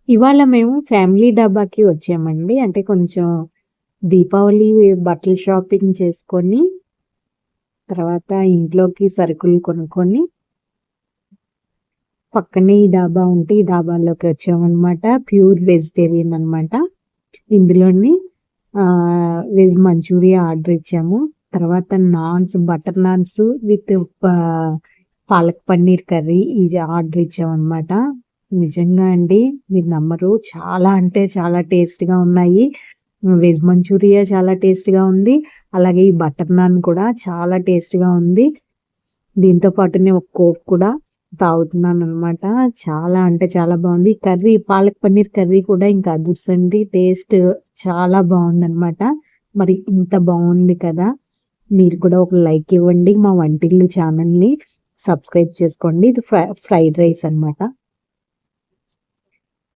ఇవాళ మేము ఫ్యామిలీ డాబాకి వచ్చామండి. అంటే కొంచెం దీపావళి బట్టలు షాపింగ్ చేసుకొని, తర్వాత ఇంట్లోకి సరుకులు కొనుక్కొని, పక్కనే ఈ డాబా ఉంటే ఈ డాబాలోకి వచ్చామనమాట. ప్యూర్ వెజిటేరియన్ అనమాట. ఇందులోని వెజ్ మంచూరియా ఆర్డర్ ఇచ్చాము. తర్వాత naans, butter naans with palak paneer curry ఇది ఆర్డర్ ఇచ్చామన్నమాట. నిజంగా అండి మీరు నమ్మరు, చాలా అంటే చాలా టేస్ట్‌గా ఉన్నాయి. వెజ్ మంచూరియా చాలా టేస్ట్‌గా ఉంది. అలాగే ఈ బటర్ నాన్ కూడా చాలా టేస్ట్‌గా ఉంది. దీంతో పాటు నేను ఒక కోక్ కూడా తాగుతున్నాననమాట. చాలా అంటే చాలా బాగుంది. కర్రీ పాలక్ పన్నీర్ కర్రీ కూడా ఇంకా అదుర్సండి. టేస్ట్ చాలా బాగుందనమాట. మరి ఇంత బాగుంది కదా! మీరు కూడా ఒక లైక్ ఇవ్వండి. మా వంటిల్లు ఛానల్‌ని సబ్స్క్రైబ్ చేసుకోండి. ఇది ఫ్రైడ్ రైస్ అనమాట.